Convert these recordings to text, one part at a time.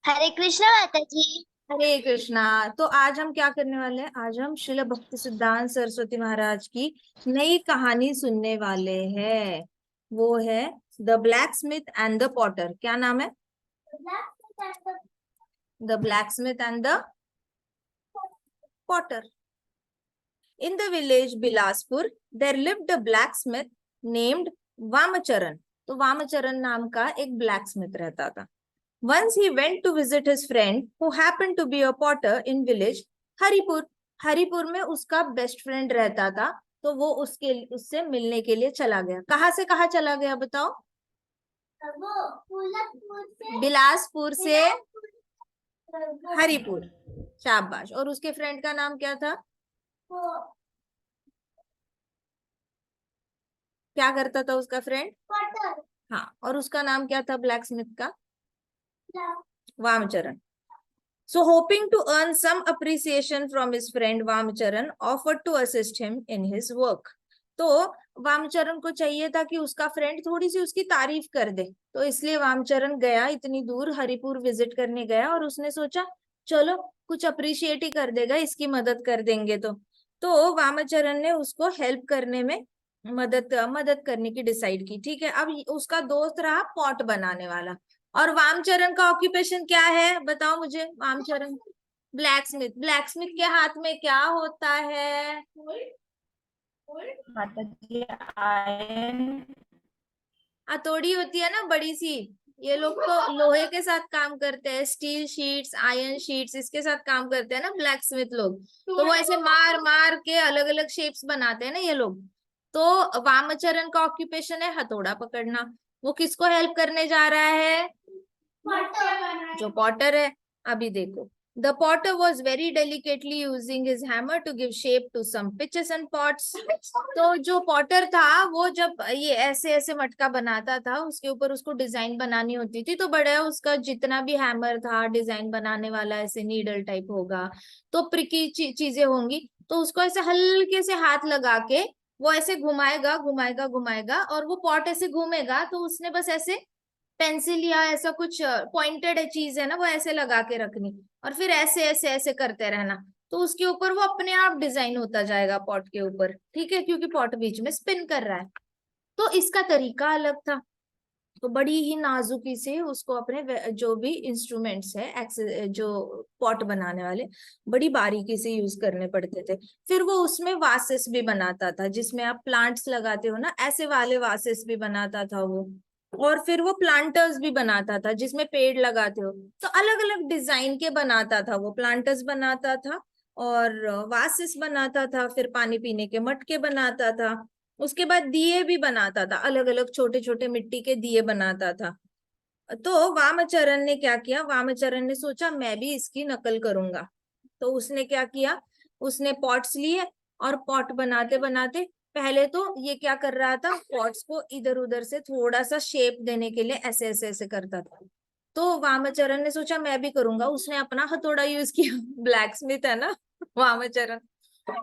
हरे कृष्णा माता जी। हरे कृष्णा। तो आज हम क्या करने वाले हैं? आज हम श्रील भक्ति सिद्धांत सरस्वती महाराज की नई कहानी सुनने वाले हैं। वो है the blacksmith and the potter. क्या नाम है? The blacksmith and the potter. In the village Bilaspur there lived a blacksmith named Vamcharan. तो वामचरण नाम का एक ब्लैक स्मिथ रहता था। Once he went to visit his friend who happened to be a potter in village Haripur. Haripur में उसका best friend रहता था, तो वो उससे मिलने के लिए चला गया। कहाँ से कहाँ चला गया बताओ? बिलासपुर से हरिपुर। शाबाश। और उसके फ्रेंड का नाम क्या था? क्या करता था उसका फ्रेंड? हाँ, और उसका नाम क्या था ब्लैक स्मिथ का? वामचरण। So, hoping to earn some appreciation from his friend Vamcharan, offered to assist him in his work. तो वामचरण को चाहिए था कि उसका फ्रेंड थोड़ी सी उसकी तारीफ कर दे, तो इसलिए वामचरण गया, इतनी दूर हरिपुर विजिट करने गया, और उसने सोचा चलो कुछ अप्रिशिएट ही कर देगा, इसकी मदद कर देंगे। तो वामचरण ने उसको हेल्प करने में मदद मदद करने की डिसाइड की। ठीक है, अब उसका दोस्त रहा पॉट बनाने वाला। और वामचरण का ऑक्यूपेशन क्या है बताओ मुझे? वामचरण ब्लैक स्मिथ। ब्लैक स्मिथ के हाथ में क्या होता है? माता जी आयन। हथौड़ी होती है ना, बड़ी सी। ये लोग तो लोहे के साथ काम करते हैं, स्टील शीट्स, आयरन शीट्स, इसके साथ काम करते हैं ना ब्लैक स्मिथ लोग। तो वो ऐसे मार मार के अलग अलग शेप्स बनाते हैं ना ये लोग। तो वामचरण का ऑक्यूपेशन है हथौड़ा पकड़ना। वो किसको हेल्प करने जा रहा है? जो पॉटर है। अभी देखो, the potter was very delicately using his hammer to give shape to some pieces and pots. तो जो पॉटर था वो जब ये ऐसे ऐसे मटका बनाता था, उसके ऊपर उसको डिजाइन बनानी होती थी, तो बड़ा उसका जितना भी हैमर था डिजाइन बनाने वाला, ऐसे नीडल टाइप होगा, तो प्रिकी चीजें होंगी, तो उसको ऐसे हल्के से हाथ लगा के वो ऐसे घुमाएगा घुमाएगा घुमाएगा, और वो पॉट ऐसे घूमेगा, तो उसने बस ऐसे पेंसिल या ऐसा कुछ पॉइंटेड चीज है ना, वो ऐसे लगा के रखनी, और फिर ऐसे ऐसे ऐसे करते रहना, तो उसके ऊपर वो अपने आप डिजाइन होता जाएगा पॉट के ऊपर। ठीक है, क्योंकि पॉट बीच में स्पिन कर रहा है। तो इसका तरीका अलग था। तो बड़ी ही नाजुकी से उसको अपने जो भी इंस्ट्रूमेंट्स है जो पॉट बनाने वाले, बड़ी बारीकी से यूज करने पड़ते थे। फिर वो उसमें वासेस भी बनाता था, जिसमें आप प्लांट्स लगाते हो ना, ऐसे वाले वासेस भी बनाता था वो। और फिर वो प्लांटर्स भी बनाता था, जिसमें पेड़ लगाते हो, तो अलग अलग डिजाइन के बनाता था वो। प्लांटर्स बनाता था, और वासेस बनाता था, फिर पानी पीने के मटके बनाता था। उसके बाद दिए भी बनाता था, अलग अलग छोटे छोटे मिट्टी के दिए बनाता था। तो वामचरण ने क्या किया? वामचरण ने सोचा मैं भी इसकी नकल करूंगा। तो उसने क्या किया? उसने पॉट्स लिए, और पॉट बनाते बनाते पहले तो ये क्या कर रहा था, पॉट्स को इधर उधर से थोड़ा सा शेप देने के लिए ऐसे ऐसे ऐसे करता था। तो वामचरण ने सोचा मैं भी करूंगा, उसने अपना हथौड़ा यूज किया। ब्लैक स्मिथ है ना वामचरण।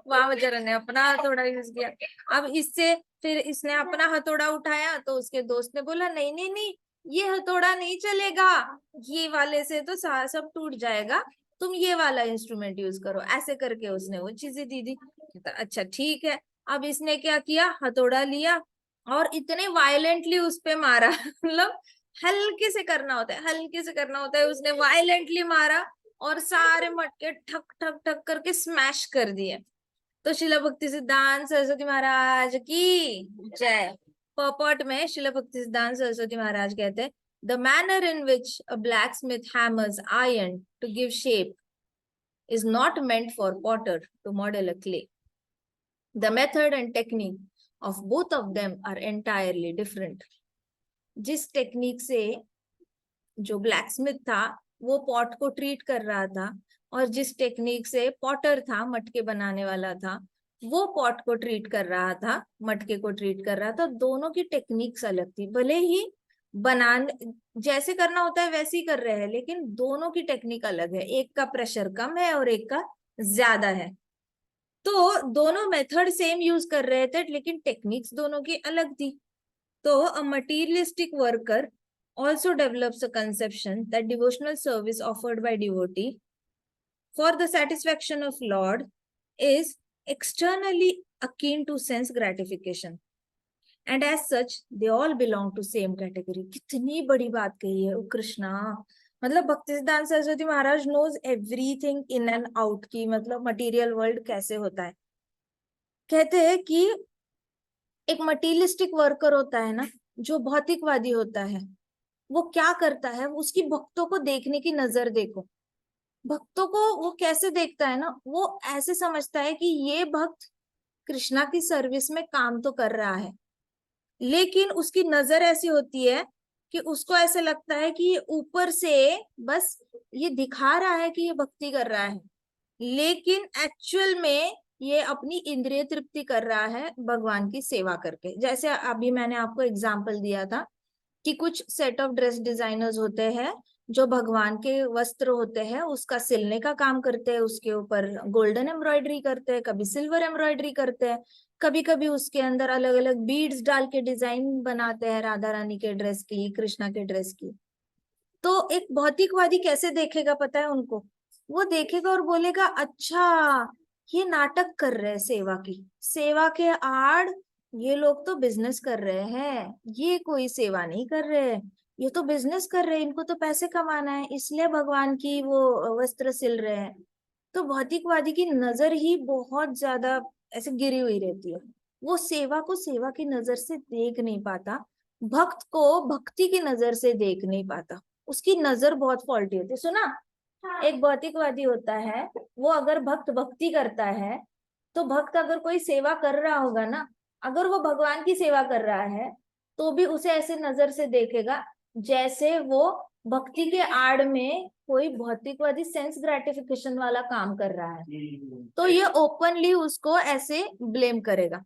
वामचरण ने अपना हथौड़ा यूज किया। अब इससे फिर इसने अपना हथौड़ा उठाया, तो उसके दोस्त ने बोला नहीं नहीं नहीं, ये हथौड़ा नहीं चलेगा, ये वाले से तो सब टूट जाएगा, तुम ये वाला इंस्ट्रूमेंट यूज करो। ऐसे करके उसने वो चीजें दी दी। तो अच्छा ठीक है। अब इसने क्या किया? हथौड़ा लिया और इतने वायलेंटली उस पे मारा। मतलब हल्के से करना होता है, हल्के से करना होता है। उसने वायलेंटली मारा और सारे मटके ठक ठक ठक करके स्मैश कर दिए। तो शिला भक्ति सिद्धांत सरस्वती महाराज की जय। पर्पट में शिला भक्ति सिद्धांत सरस्वती महाराज कहते हैं, the manner in which a blacksmith hammers iron to give shape is not meant for potter to model a clay. The method and technique of both of them are entirely different. जिस technique से जो black Smith था वो pot को treat कर रहा था, और जिस टेक्निक से पॉटर था, मटके बनाने वाला था, वो पॉट को ट्रीट कर रहा था, मटके को ट्रीट कर रहा था, दोनों की टेक्निक्स अलग थी। भले ही बनाने जैसे करना होता है वैसे ही कर रहे हैं, लेकिन दोनों की टेक्निक अलग है। एक का प्रेशर कम है और एक का ज्यादा है। तो दोनों मेथड सेम यूज कर रहे थे, लेकिन टेक्निक्स दोनों की अलग थी। तो a materialistic worker also develops a conception that devotional service offered by devotee for the satisfaction of Lord is externally akin to sense gratification. And as such, they all belong to same category. कितनी बड़ी बात कही है कृष्णा। मतलब भक्ति सिद्धांत सरस्वती महाराज knows everything in and out की, मतलब मटेरियल वर्ल्ड कैसे होता है। कहते हैं कि एक मटीरियलिस्टिक वर्कर होता है ना, जो भौतिकवादी होता है, वो क्या करता है, उसकी भक्तों को देखने की नजर देखो। भक्तों को वो कैसे देखता है ना, वो ऐसे समझता है कि ये भक्त कृष्णा की सर्विस में काम तो कर रहा है, लेकिन उसकी नजर ऐसी होती है कि उसको ऐसे लगता है कि ये ऊपर से बस ये दिखा रहा है कि ये भक्ति कर रहा है, लेकिन एक्चुअल में ये अपनी इंद्रिय तृप्ति कर रहा है भगवान की सेवा करके। जैसे अभी मैंने आपको एग्जाम्पल दिया था कि कुछ सेट ऑफ ड्रेस डिजाइनर्स होते हैं जो भगवान के वस्त्र होते हैं उसका सिलने का काम करते हैं, उसके ऊपर गोल्डन एम्ब्रॉयडरी करते हैं, कभी सिल्वर एम्ब्रॉयडरी करते हैं, कभी कभी उसके अंदर अलग अलग बीड्स डाल के डिजाइन बनाते हैं राधा रानी के ड्रेस की, कृष्णा के ड्रेस की। तो एक भौतिकवादी कैसे देखेगा पता है उनको? वो देखेगा और बोलेगा अच्छा ये नाटक कर रहे हैं सेवा की, सेवा के आड़ ये लोग तो बिजनेस कर रहे हैं, ये कोई सेवा नहीं कर रहे हैं, ये तो बिजनेस कर रहे हैं, इनको तो पैसे कमाना है इसलिए भगवान की वो वस्त्र सिल रहे हैं। तो भौतिकवादी की नजर ही बहुत ज्यादा ऐसे गिरी हुई रहती है, वो सेवा को सेवा की नजर से देख नहीं पाता, भक्त को भक्ति की नजर से देख नहीं पाता, उसकी नजर बहुत फॉल्टी होती है। सुना, एक भौतिकवादी होता है, वो अगर भक्त भक्ति करता है तो भक्त अगर कोई सेवा कर रहा होगा ना, अगर वो भगवान की सेवा कर रहा है तो भी उसे ऐसे नजर से देखेगा जैसे वो भक्ति के आड़ में कोई भौतिकवादी सेंस ग्रेटिफिकेशन वाला काम कर रहा है, तो ये ओपनली उसको ऐसे ब्लेम करेगा।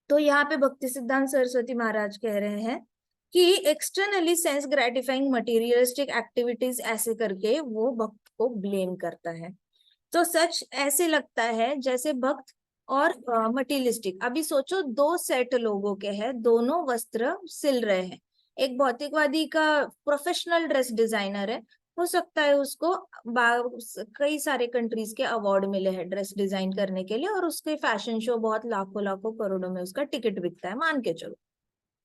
तो यहाँ पे भक्ति सिद्धांत सरस्वती महाराज कह रहे हैं कि externally sense gratifying materialistic activities ऐसे करके वो भक्त को ब्लेम करता है। तो सच ऐसे लगता है जैसे भक्त और मटेरियलिस्टिक। अभी सोचो दो सेट लोगों के हैं, दोनों वस्त्र सिल रहे हैं। एक भौतिकवादी का प्रोफेशनल ड्रेस डिजाइनर है, हो सकता है उसको कई सारे कंट्रीज के अवार्ड मिले हैं ड्रेस डिजाइन करने के लिए, और उसके फैशन शो बहुत लाखों लाखों करोड़ों में उसका टिकट बिकता है, मान के चलो।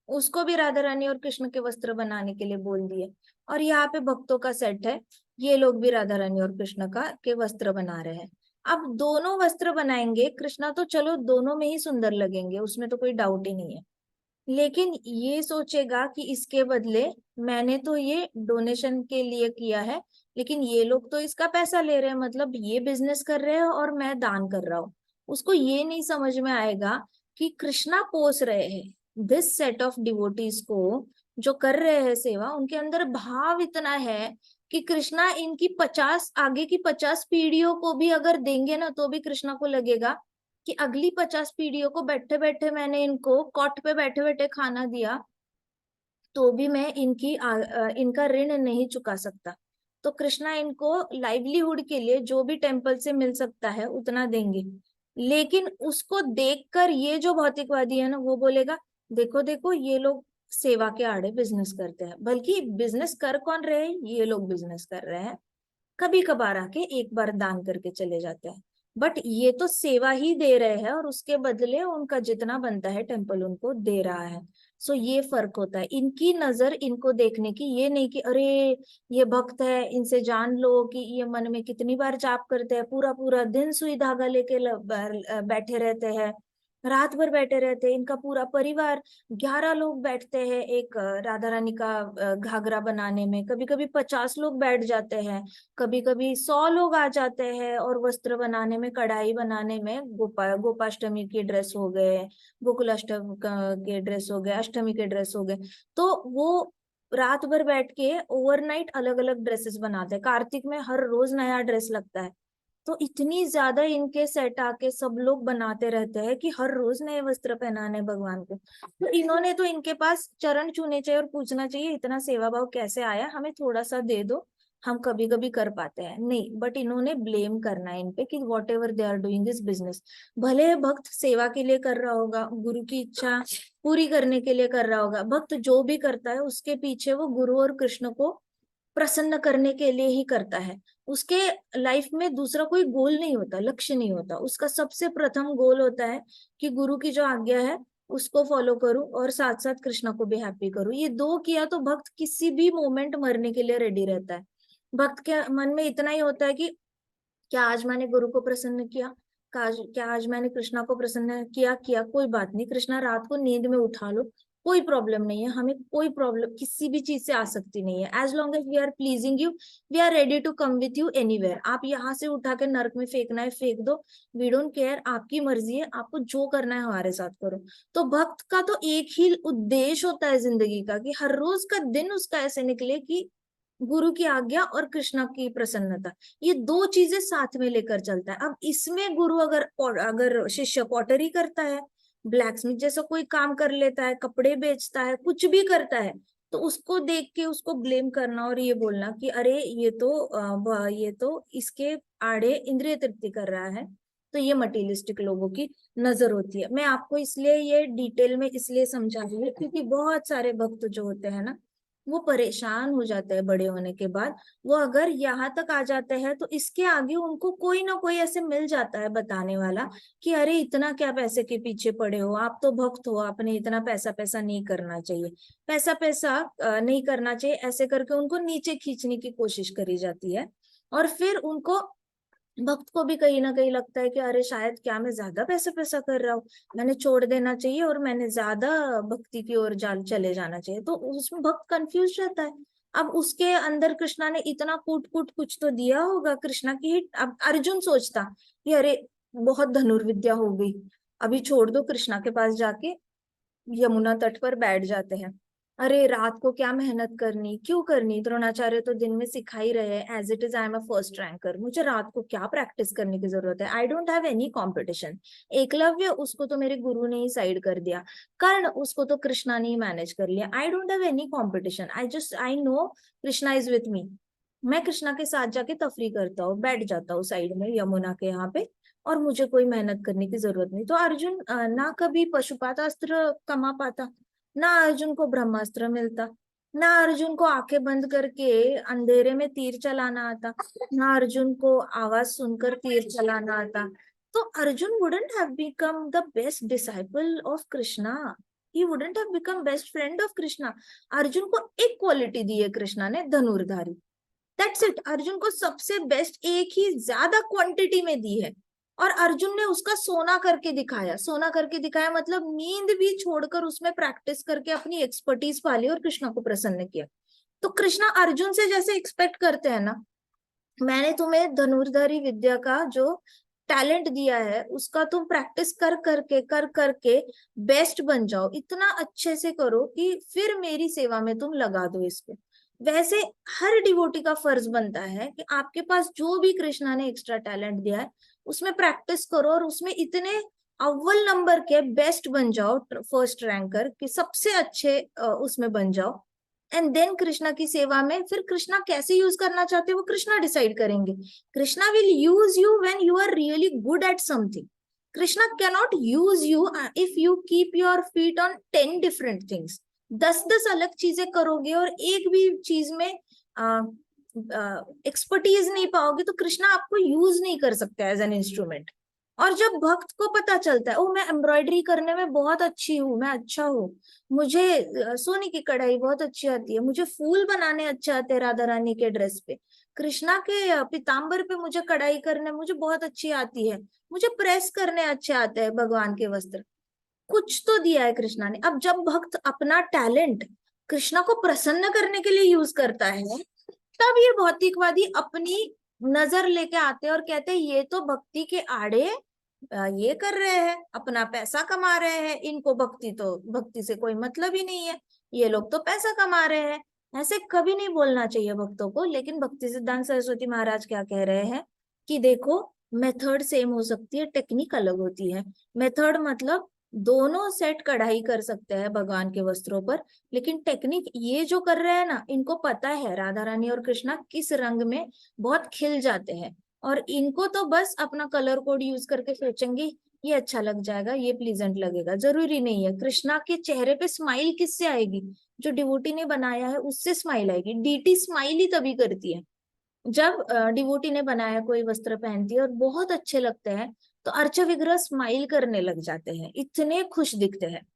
उसको भी राधा रानी और कृष्ण के वस्त्र बनाने के लिए बोल दिए, और यहाँ पे भक्तों का सेट है, ये लोग भी राधा रानी और कृष्ण का के वस्त्र बना रहे हैं। अब दोनों वस्त्र बनाएंगे, कृष्णा तो चलो दोनों में ही सुंदर लगेंगे, उसमें तो कोई डाउट ही नहीं है, लेकिन ये सोचेगा कि इसके बदले मैंने तो ये डोनेशन के लिए किया है, लेकिन ये लोग तो इसका पैसा ले रहे हैं, मतलब ये बिजनेस कर रहे हैं और मैं दान कर रहा हूँ। उसको ये नहीं समझ में आएगा कि कृष्णा पोस रहे हैं दिस सेट ऑफ डिवोटीज को, जो कर रहे हैं सेवा, उनके अंदर भाव इतना है कि कृष्णा इनकी 50 आगे की 50 पीढ़ियों को भी अगर देंगे ना, तो भी कृष्णा को लगेगा कि अगली 50 पीढ़ियों को बैठे बैठे मैंने इनको कॉट पे बैठे बैठे खाना दिया, तो भी मैं इनका ऋण नहीं चुका सकता। तो कृष्णा इनको लाइवलीहुड के लिए जो भी टेम्पल से मिल सकता है उतना देंगे, लेकिन उसको देखकर ये जो भौतिकवादी है ना, वो बोलेगा देखो देखो ये लोग सेवा के आड़े बिजनेस करते हैं, बल्कि बिजनेस कर कौन रहे हैं, ये लोग बिजनेस कर रहे हैं, कभी कभार आके एक बार दान करके चले जाते हैं, बट ये तो सेवा ही दे रहे हैं और उसके बदले उनका जितना बनता है टेम्पल उनको दे रहा है। सो ये फर्क होता है, इनकी नजर इनको देखने की ये नहीं कि अरे ये भक्त है, इनसे जान लो कि ये मन में कितनी बार जाप करते हैं, पूरा पूरा दिन सुई धागा लेके बैठे रहते हैं, रात भर बैठे रहते हैं, इनका पूरा परिवार 11 लोग बैठते हैं एक राधा रानी का घाघरा बनाने में, कभी कभी 50 लोग बैठ जाते हैं, कभी कभी 100 लोग आ जाते हैं, और वस्त्र बनाने में, कढ़ाई बनाने में, गोपाष्टमी के ड्रेस हो गए, गोकुलाष्टमी के ड्रेस हो गए, अष्टमी के ड्रेस हो गए, तो वो रात भर बैठ के ओवरनाइट अलग अलग ड्रेसेस बनाते हैं, कार्तिक में हर रोज नया ड्रेस लगता है। तो इतनी ज्यादा इनके सेट आके सब लोग बनाते रहते हैं कि हर रोज नए वस्त्र पहनाने भगवान को। तो इन्होंने तो इनके पास चरण छूने चाहिए और पूछना चाहिए इतना सेवा भाव कैसे आया, हमें थोड़ा सा दे दो, हम कभी कभी कर पाते हैं नहीं, बट इन्होंने ब्लेम करना है इन पे कि whatever they are doing is business. भले भक्त सेवा के लिए कर रहा होगा, गुरु की इच्छा पूरी करने के लिए कर रहा होगा, भक्त जो भी करता है उसके पीछे वो गुरु और कृष्ण को प्रसन्न करने के लिए ही करता है। उसके लाइफ में दूसरा कोई गोल नहीं होता, लक्ष्य नहीं होता। उसका सबसे प्रथम गोल होता है कि गुरु की जो आज्ञा है उसको फॉलो करूं और साथ साथ कृष्णा को भी हैप्पी करूं। ये दो किया तो भक्त किसी भी मोमेंट मरने के लिए रेडी रहता है। भक्त के मन में इतना ही होता है कि क्या आज मैंने गुरु को प्रसन्न किया, क्या आज मैंने कृष्णा को प्रसन्न किया कोई बात नहीं, कृष्णा रात को नींद में उठा लो, कोई प्रॉब्लम नहीं है, हमें कोई प्रॉब्लम किसी भी चीज से आ सकती नहीं है। As long as we are pleasing you, we are ready to come with you anywhere. आप यहाँ से उठा के नर्क में फेंकना है फेंक दो, वी डोंट केयर, आपकी मर्जी है, आपको जो करना है हमारे साथ करो। तो भक्त का तो एक ही उद्देश्य होता है जिंदगी का कि हर रोज का दिन उसका ऐसे निकले कि गुरु की आज्ञा और कृष्णा की प्रसन्नता, ये दो चीजें साथ में लेकर चलता है। अब इसमें गुरु अगर अगर शिष्य पॉटरी करता है, ब्लैक स्मिथ जैसा कोई काम कर लेता है, कपड़े बेचता है, कुछ भी करता है, तो उसको देख के उसको ब्लेम करना और ये बोलना कि अरे ये तो इसके आड़े इंद्रिय तृप्ति कर रहा है, तो ये मटीरियलिस्टिक लोगों की नजर होती है। मैं आपको इसलिए ये डिटेल में इसलिए समझा रही हूँ क्योंकि बहुत सारे भक्त जो होते हैं ना, वो परेशान हो जाते हैं बड़े होने के बाद। वो अगर यहाँ तक आ जाते हैं तो इसके आगे उनको कोई ना कोई ऐसे मिल जाता है बताने वाला कि अरे इतना क्या पैसे के पीछे पड़े हो, आप तो भक्त हो, आपने इतना पैसा पैसा नहीं करना चाहिए, पैसा पैसा नहीं करना चाहिए, ऐसे करके उनको नीचे खींचने की कोशिश करी जाती है। और फिर उनको, भक्त को भी कहीं ना कहीं लगता है कि अरे शायद क्या मैं ज्यादा पैसा पैसा कर रहा हूँ, मैंने छोड़ देना चाहिए और मैंने ज्यादा भक्ति की ओर चले जाना चाहिए। तो उसमें भक्त कंफ्यूज रहता है। अब उसके अंदर कृष्णा ने इतना कूट कूट कुछ तो दिया होगा कृष्णा की हिट। अब अर्जुन सोचता कि अरे बहुत धनुर्विद्या हो गई, अभी छोड़ दो, कृष्णा के पास जाके यमुना तट पर बैठ जाते हैं। अरे रात को क्या मेहनत करनी, क्यों करनी, द्रोणाचार्य तो दिन में सिखा ही रहे हैं, as it is I am a first ranker, मुझे रात को क्या प्रैक्टिस करने की जरूरत है, I don't have any competition. Eklavya, उसको तो मेरे गुरु ने ही साइड कर दिया, कर्ण, उसको तो कृष्णा ने ही मैनेज कर लिया, आई don't have any competition, I know Krishna is with me. मैं कृष्णा के साथ जाके तफरी करता हूँ, बैठ जाता हूँ साइड में यमुना के यहाँ पे, और मुझे कोई मेहनत करने की जरूरत नहीं। तो अर्जुन ना कभी पशुपातास्त्र कमा पाता, ना अर्जुन को ब्रह्मास्त्र मिलता, ना अर्जुन को आंखें बंद करके अंधेरे में तीर चलाना आता, ना अर्जुन को आवाज सुनकर तीर चलाना आता। तो Arjun wouldn't have become the best disciple of Krishna, he wouldn't have become best friend of Krishna. Arjun को एक क्वालिटी दी है कृष्णा ने, धनुर्धारी, दैट्स इट। अर्जुन को सबसे बेस्ट एक ही ज्यादा क्वांटिटी में दी है, और अर्जुन ने उसका सोना करके दिखाया। सोना करके दिखाया मतलब नींद भी छोड़कर उसमें प्रैक्टिस करके अपनी एक्सपर्टीज पाली और कृष्णा को प्रसन्न किया। तो कृष्णा अर्जुन से जैसे एक्सपेक्ट करते हैं ना, मैंने तुम्हें धनुर्धारी विद्या का जो टैलेंट दिया है उसका तुम प्रैक्टिस कर करके बेस्ट बन जाओ, इतना अच्छे से करो कि फिर मेरी सेवा में तुम लगा दो इसको। वैसे हर डिवोटी का फर्ज बनता है कि आपके पास जो भी कृष्णा ने एक्स्ट्रा टैलेंट दिया है उसमें प्रैक्टिस करो और उसमें इतने अव्वल नंबर के बेस्ट बन जाओ, फर्स्ट रैंकर कि सबसे अच्छे उसमें बन जाओ। एंड देन कृष्णा की सेवा में फिर कृष्णा कैसे यूज करना चाहते हैं वो कृष्णा डिसाइड करेंगे। Krishna will use you when you are really good at something. Krishna cannot use you if you keep your feet on 10 different things. 10 अलग चीजें करोगे और एक भी चीज में एक्सपर्टीज नहीं पाओगे तो कृष्णा आपको यूज नहीं कर सकते एज एन इंस्ट्रूमेंट। और जब भक्त को पता चलता है ओ मैं एम्ब्रॉयडरी करने में बहुत अच्छी हूँ, मैं अच्छा हूँ, मुझे सोने की कढ़ाई बहुत अच्छी आती है, मुझे फूल बनाने अच्छे आते हैं राधा रानी के ड्रेस पे, कृष्णा के पीताम्बर पे मुझे कढ़ाई करने मुझे बहुत अच्छी आती है, मुझे प्रेस करने अच्छे आते हैं भगवान के वस्त्र, कुछ तो दिया है कृष्णा ने। अब जब भक्त अपना टैलेंट कृष्णा को प्रसन्न करने के लिए यूज करता है, तब ये भौतिकवादी अपनी नजर लेके आते हैं और कहते हैं ये तो भक्ति के आड़े ये कर रहे हैं, अपना पैसा कमा रहे हैं, इनको भक्ति से कोई मतलब ही नहीं है, ये लोग तो पैसा कमा रहे हैं। ऐसे कभी नहीं बोलना चाहिए भक्तों को। लेकिन भक्ति सिद्धांत सरस्वती महाराज क्या कह रहे हैं कि देखो मेथड सेम हो सकती है, टेक्निक अलग होती है। मेथड मतलब दोनों सेट कढ़ाई कर सकते हैं भगवान के वस्त्रों पर। लेकिन टेक्निक ये जो कर रहे हैं ना, इनको पता है राधा रानी और कृष्णा किस रंग में बहुत खिल जाते हैं, और इनको तो बस अपना कलर कोड यूज करके सोचेंगे ये अच्छा लग जाएगा, ये प्लीजेंट लगेगा। जरूरी नहीं है। कृष्णा के चेहरे पे स्माइल किससे आएगी? जो डिवोटी ने बनाया है उससे स्माइल आएगी। डीटी स्माइल ही तभी करती है जब डिवोटी ने बनाया कोई वस्त्र पहनती है और बहुत अच्छे लगते हैं, तो अर्चा विग्रह स्माइल करने लग जाते हैं, इतने खुश दिखते हैं।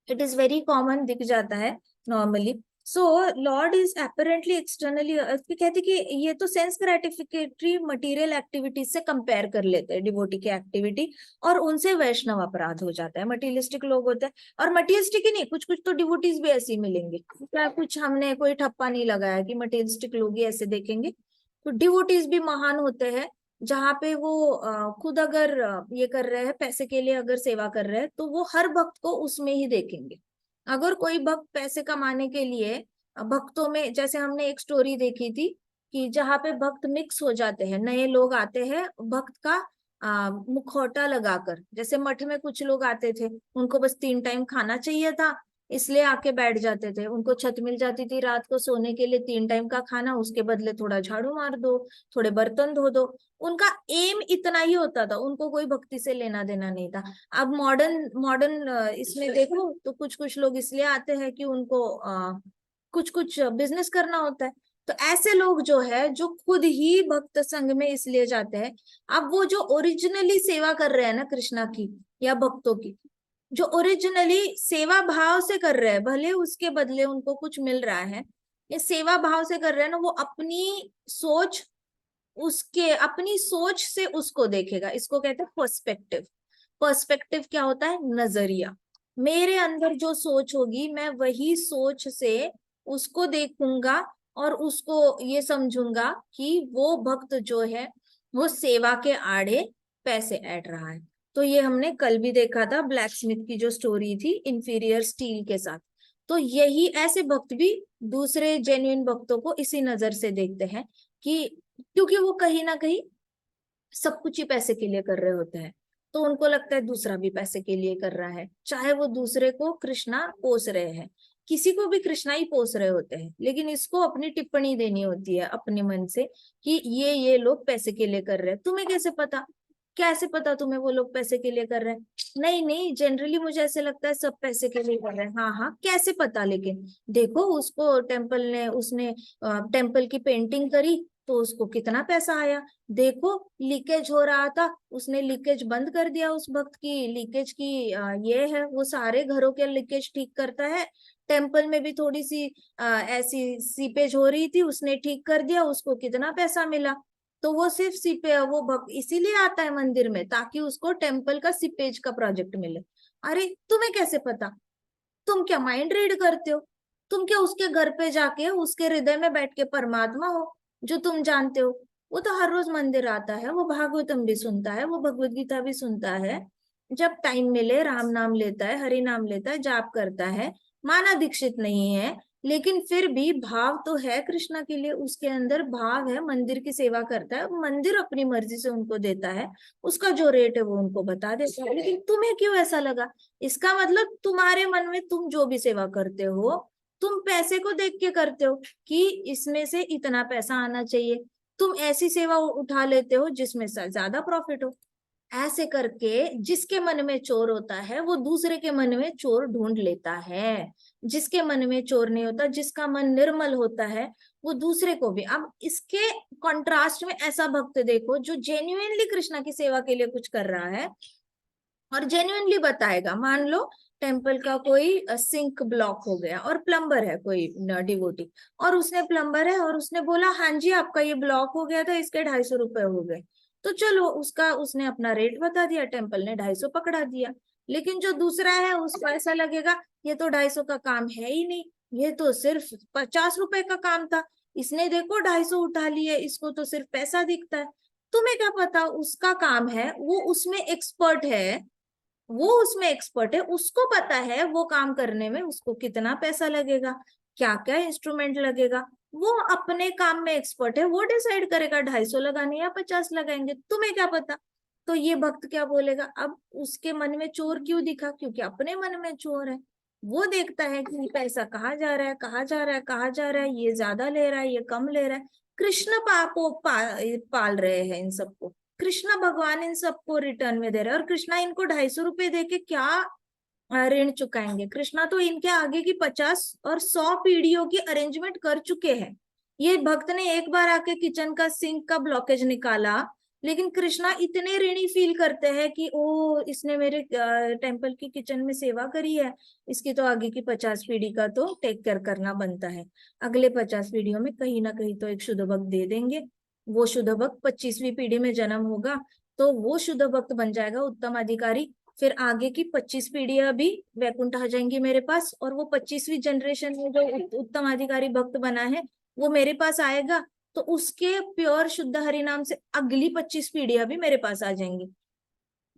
इट इज वेरी कॉमन, दिख जाता है normally. So Lord is apparently externally, कहते कि ये तो सेंस ग्रेटिफिकेटरी मटेरियल एक्टिविटीज से कंपेयर कर लेते हैं डिवोटी की एक्टिविटी, और उनसे वैष्णव अपराध हो जाता है। मटीरियलिस्टिक लोग होते हैं, और मटीरियलिस्टिक ही नहीं, कुछ कुछ तो डिवोटीज भी ऐसी मिलेंगे। क्या कुछ हमने कोई ठप्पा नहीं लगाया कि मटीरियलिस्टिक लोग ही ऐसे देखेंगे। तो डिवोटीज भी महान होते हैं, जहाँ पे वो खुद अगर ये कर रहे हैं पैसे के लिए, अगर सेवा कर रहे हैं, तो वो हर भक्त को उसमें ही देखेंगे। अगर कोई भक्त पैसे कमाने के लिए भक्तों में, जैसे हमने एक स्टोरी देखी थी कि जहाँ पे भक्त मिक्स हो जाते हैं, नए लोग आते हैं भक्त का मुखौटा लगाकर। जैसे मठ में कुछ लोग आते थे, उनको बस 3 टाइम खाना चाहिए था, इसलिए आके बैठ जाते थे। उनको छत मिल जाती थी रात को सोने के लिए, 3 टाइम का खाना, उसके बदले थोड़ा झाड़ू मार दो, थोड़े बर्तन धो दो। उनका एम इतना ही होता था, उनको कोई भक्ति से लेना देना नहीं था। अब मॉडर्न मॉडर्न इसमें देखो तो कुछ कुछ लोग इसलिए आते हैं कि उनको कुछ कुछ बिजनेस करना होता है। तो ऐसे लोग जो है, जो खुद ही भक्त संघ में इसलिए जाते हैं, अब वो जो ओरिजिनली सेवा कर रहे हैं ना कृष्णा की या भक्तों की, जो ओरिजिनली सेवा भाव से कर रहे हैं, भले उसके बदले उनको कुछ मिल रहा है, ये सेवा भाव से कर रहे हैं ना, वो सोच अपनी सोच से उसको देखेगा। इसको कहते हैं पर्सपेक्टिव। पर्सपेक्टिव क्या होता है? नजरिया। मेरे अंदर जो सोच होगी, मैं वही सोच से उसको देखूंगा और उसको ये समझूंगा कि वो भक्त जो है वो सेवा के आड़े पैसे ऐड रहा है। तो ये हमने कल भी देखा था, ब्लैक स्मिथ की जो स्टोरी थी इंफीरियर स्टील के साथ। तो यही ऐसे भक्त भी दूसरे जेन्युइन भक्तों को इसी नजर से देखते हैं कि, क्योंकि वो कहीं ना कहीं सब कुछ ही पैसे के लिए कर रहे होते हैं, तो उनको लगता है दूसरा भी पैसे के लिए कर रहा है। चाहे वो दूसरे को कृष्णा पोस रहे हैं, किसी को भी कृष्णा ही पोस रहे होते हैं, लेकिन इसको अपनी टिप्पणी देनी होती है अपने मन से कि ये लोग पैसे के लिए कर रहे हैं। तुम्हें कैसे पता? कैसे पता तुम्हें वो लोग पैसे के लिए कर रहे हैं? नहीं नहीं, जनरली मुझे ऐसे लगता है सब पैसे के लिए कर रहे हैं। हाँ हाँ, कैसे पता? लेकिन देखो उसको उसने टेम्पल की पेंटिंग करी तो उसको कितना पैसा आया। देखो लीकेज हो रहा था, उसने लीकेज बंद कर दिया। उस भक्त की लीकेज की ये है, वो सारे घरों के लीकेज ठीक करता है। टेम्पल में भी थोड़ी सी ऐसी सीपेज हो रही थी, उसने ठीक कर दिया, उसको कितना पैसा मिला। तो वो सिर्फ सीपे वो भक्त इसीलिए आता है मंदिर में ताकि उसको टेम्पल का सीपेज का प्रोजेक्ट मिले। अरे तुम्हें कैसे पता? तुम क्या माइंड रीड करते हो? तुम क्या उसके घर पे जाके उसके हृदय में बैठ के परमात्मा हो जो तुम जानते हो? वो तो हर रोज मंदिर आता है, वो भागवतम भी सुनता है, वो भगवत गीता भी सुनता है, जब टाइम मिले राम नाम लेता है, हरि नाम लेता है, जाप करता है। माना दीक्षित नहीं है, लेकिन फिर भी भाव तो है कृष्णा के लिए, उसके अंदर भाव है, मंदिर की सेवा करता है, मंदिर अपनी मर्जी से उनको देता है, उसका जो रेट है वो उनको बता देता है। लेकिन तुम्हें क्यों ऐसा लगा? इसका मतलब तुम्हारे मन में तुम जो भी सेवा करते हो, तुम पैसे को देख के करते हो कि इसमें से इतना पैसा आना चाहिए। तुम ऐसी सेवा उठा लेते हो जिसमें से ज्यादा प्रॉफिट हो। ऐसे करके जिसके मन में चोर होता है वो दूसरे के मन में चोर ढूंढ लेता है। जिसके मन में चोर नहीं होता, जिसका मन निर्मल होता है, वो दूसरे को भी। अब इसके कंट्रास्ट में ऐसा भक्त देखो जो जेन्युइनली कृष्णा की सेवा के लिए कुछ कर रहा है और जेन्युइनली बताएगा। मान लो टेम्पल का कोई सिंक ब्लॉक हो गया और प्लम्बर है कोई डिवोटी, और उसने प्लम्बर है और उसने बोला हाँ जी आपका ये ब्लॉक हो गया था, इसके 250 रुपए हो गए। तो चलो उसने अपना रेट बता दिया, टेम्पल ने 250 पकड़ा दिया। लेकिन जो दूसरा है उसको ऐसा लगेगा ये तो 250 का काम है ही नहीं, ये तो सिर्फ 50 रुपए का काम था, इसने देखो 250 उठा लिए, इसको तो सिर्फ पैसा दिखता है। तुम्हें क्या पता उसका काम है, वो उसमें एक्सपर्ट है, वो उसमें एक्सपर्ट है, उसको पता है वो काम करने में उसको कितना पैसा लगेगा, क्या क्या इंस्ट्रूमेंट लगेगा। वो अपने काम में एक्सपर्ट है, वो डिसाइड करेगा 250 लगाने या 50 लगाएंगे। तुम्हें क्या पता? तो ये भक्त क्या बोलेगा, अब उसके मन में चोर क्यों दिखा, क्योंकि अपने मन में चोर है। वो देखता है कि पैसा कहाँ जा रहा है, कहाँ जा रहा है, कहाँ जा रहा है, ये ज्यादा ले रहा है, ये कम ले रहा है। कृष्ण पाल रहे हैं इन सबको, कृष्ण भगवान इन सबको रिटर्न में दे रहे हैं, और कृष्णा इनको 250 रुपए दे के क्या ऋण चुकाएंगे। कृष्णा तो इनके आगे की 50 और 100 पीढ़ियों की अरेंजमेंट कर चुके हैं। ये भक्त ने एक बार आके किचन का सिंक का ब्लॉकेज निकाला, लेकिन कृष्णा इतने ऋणी फील करते हैं कि ओ इसने मेरे टेम्पल की किचन में सेवा करी है, इसकी तो आगे की 50 पीढ़ी का तो टेक केयर करना बनता है। अगले 50 पीढ़ियों में कहीं ना कहीं तो एक शुद्ध भक्त दे देंगे। वो शुद्ध भक्त 25वीं पीढ़ी में जन्म होगा तो वो शुद्ध भक्त बन जाएगा उत्तम अधिकारी। फिर आगे की 25 पीढ़ियां भी वैकुंठ आ जाएंगी मेरे पास, और वो 25वीं जनरेशन में जो उत्तम अधिकारी भक्त बना है वो मेरे पास आएगा, तो उसके प्योर शुद्ध हरि नाम से अगली 25 पीढ़ियां भी मेरे पास आ जाएंगी।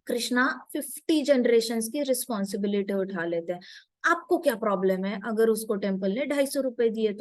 कृष्णा 50 जनरेशन की रिस्पॉन्सिबिलिटी उठा लेते हैं। आपको क्या प्रॉब्लम है अगर उसको टेम्पल ने 250 रुपए दिए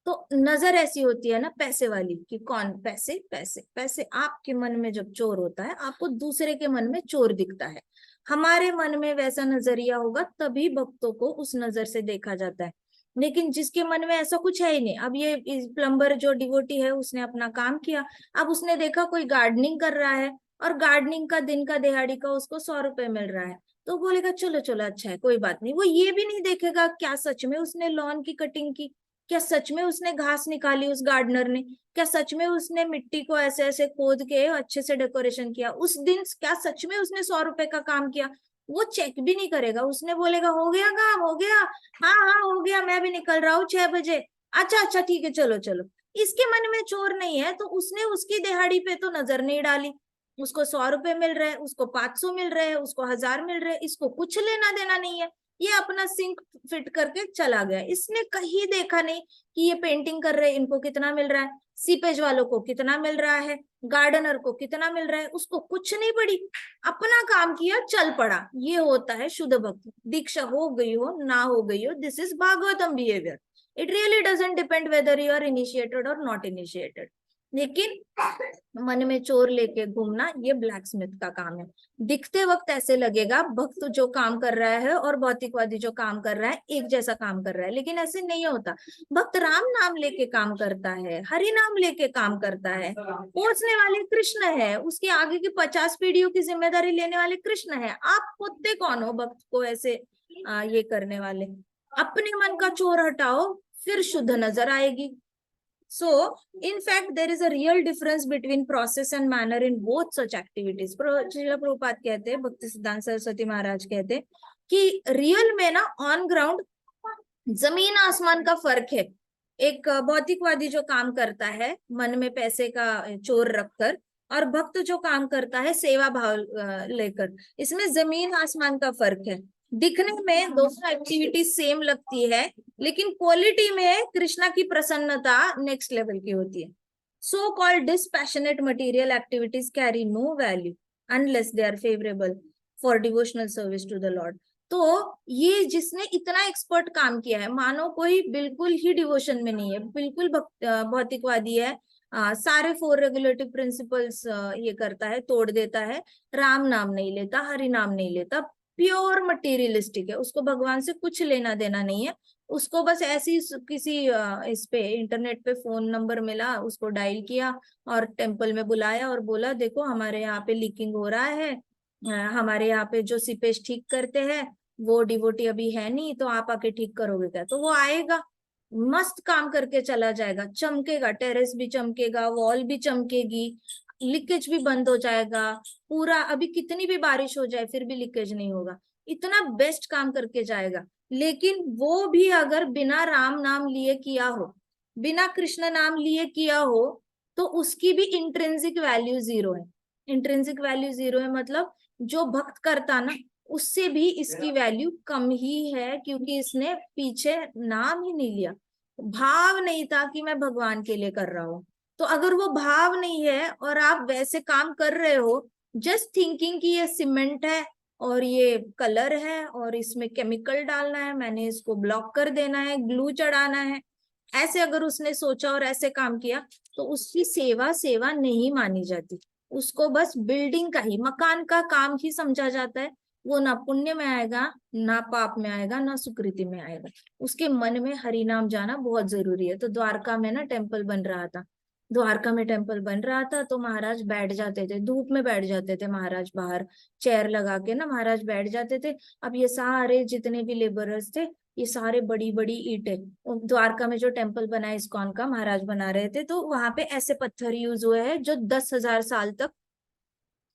तो नजर ऐसी होती है ना पैसे वाली कि कौन पैसे पैसे पैसे। आपके मन में जब चोर होता है आपको दूसरे के मन में चोर दिखता है। हमारे मन में वैसा नजरिया होगा तभी भक्तों को उस नजर से देखा जाता है। लेकिन जिसके मन में ऐसा कुछ है ही नहीं, अब ये प्लम्बर जो डिवोटी है उसने अपना काम किया, अब उसने देखा कोई गार्डनिंग कर रहा है और गार्डनिंग का दिन का दिहाड़ी का उसको 100 रुपए मिल रहा है, तो बोलेगा चलो चलो अच्छा है कोई बात नहीं। वो ये भी नहीं देखेगा क्या सच में उसने लॉन की कटिंग की, क्या सच में उसने घास निकाली उस गार्डनर ने, क्या सच में उसने मिट्टी को ऐसे ऐसे खोद के अच्छे से डेकोरेशन किया उस दिन, क्या सच में उसने 100 रुपए का काम किया। वो चेक भी नहीं करेगा, उसने बोलेगा हो गया काम हो गया, हाँ हाँ हो गया, मैं भी निकल रहा हूँ 6 बजे, अच्छा अच्छा ठीक है चलो चलो। इसके मन में चोर नहीं है तो उसने उसकी दिहाड़ी पे तो नजर नहीं डाली। उसको 100 रुपए मिल रहे हैं, उसको 500 मिल रहे हैं, उसको 1000 मिल रहे हैं, इसको कुछ लेना देना नहीं है। ये अपना सिंक फिट करके चला गया, इसने कहीं देखा नहीं कि ये पेंटिंग कर रहे हैं इनको कितना मिल रहा है, सीपेज वालों को कितना मिल रहा है, गार्डनर को कितना मिल रहा है, उसको कुछ नहीं पड़ी, अपना काम किया चल पड़ा। ये होता है शुद्ध भक्ति। दीक्षा हो गई हो ना हो गई हो, this is Bhagavatam behaviour. It really doesn't depend whether you are initiated और नॉट इनिशिएटेड। लेकिन मन में चोर लेके घूमना ये ब्लैक स्मिथ का काम है। दिखते वक्त ऐसे लगेगा भक्त जो काम कर रहा है और भौतिकवादी जो काम कर रहा है एक जैसा काम कर रहा है, लेकिन ऐसे नहीं होता। भक्त राम नाम लेके काम करता है, हरि नाम लेके काम करता है, पहुंचने वाले कृष्ण है, उसके आगे की 50 पीढ़ियों की जिम्मेदारी लेने वाले कृष्ण है। आप होते कौन हो भक्त को ऐसे ये करने वाले। अपने मन का चोर हटाओ फिर शुद्ध नजर आएगी। So, in fact, there is a real difference between process and manner in both such activities. Srila Prabhupada कहते हैं, भक्ति सिद्धांत सरस्वती महाराज कहते हैं कि रियल में ना ऑन ग्राउंड जमीन आसमान का फर्क है। एक भौतिकवादी जो काम करता है मन में पैसे का चोर रखकर, और भक्त जो काम करता है सेवा भाव लेकर, इसमें जमीन आसमान का फर्क है। दिखने में दोनों एक्टिविटी सेम लगती है, लेकिन क्वालिटी में कृष्णा की प्रसन्नता नेक्स्ट लेवल की होती है। So called dispassionate material activities carry no value unless they are favourable for devotional service to the lord. तो ये जिसने इतना एक्सपर्ट काम किया है, मानो कोई बिल्कुल ही डिवोशन में नहीं है, बिल्कुल भौतिकवादी है, सारे 4 रेगुलेटिव प्रिंसिपल्स ये करता है, तोड़ देता है, राम नाम नहीं लेता, हरि नाम नहीं लेता, प्योर मटेरियलिस्टिक है, उसको भगवान से कुछ लेना देना नहीं है। उसको बस ऐसी किसी इस पे इंटरनेट पे फोन नंबर मिला, उसको डायल किया और टेम्पल में बुलाया और बोला देखो हमारे यहाँ पे लीकिंग हो रहा है, हमारे यहाँ पे जो सीपेज ठीक करते हैं वो डिवोटी अभी है नहीं, तो आप आके ठीक करोगे क्या। तो वो आएगा, मस्त काम करके चला जाएगा, चमकेगा, टेरेस भी चमकेगा, वॉल भी चमकेगी, लीकेज भी बंद हो जाएगा पूरा। अभी कितनी भी बारिश हो जाए फिर भी लीकेज नहीं होगा, इतना बेस्ट काम करके जाएगा। लेकिन वो भी अगर बिना राम नाम लिए किया हो, बिना कृष्ण नाम लिए किया हो, तो उसकी भी इंट्रिंसिक वैल्यू 0 है। इंट्रिंसिक वैल्यू 0 है मतलब जो भक्त करता ना उससे भी इसकी वैल्यू कम ही है, क्योंकि इसने पीछे नाम ही नहीं लिया, भाव नहीं था कि मैं भगवान के लिए कर रहा हूं। तो अगर वो भाव नहीं है और आप वैसे काम कर रहे हो जस्ट थिंकिंग कि ये सीमेंट है और ये कलर है और इसमें केमिकल डालना है, मैंने इसको ब्लॉक कर देना है, ग्लू चढ़ाना है, ऐसे अगर उसने सोचा और ऐसे काम किया तो उसकी सेवा सेवा नहीं मानी जाती। उसको बस बिल्डिंग का ही, मकान का काम ही समझा जाता है। वो ना पुण्य में आएगा, ना पाप में आएगा, ना सुकृति में आएगा। उसके मन में हरि नाम जाना बहुत जरूरी है। तो द्वारका में ना टेम्पल बन रहा था, द्वारका में टेम्पल बन रहा था, तो महाराज बैठ जाते थे, धूप में बैठ जाते थे महाराज, बाहर चेयर लगा के ना महाराज बैठ जाते थे। अब ये सारे जितने भी लेबरर्स थे, ये सारे बड़ी बड़ी ईंटें, द्वारका में जो टेम्पल बना है इस्कॉन का, महाराज बना रहे थे, तो वहां पे ऐसे पत्थर यूज हुए हैं जो 10,000 साल तक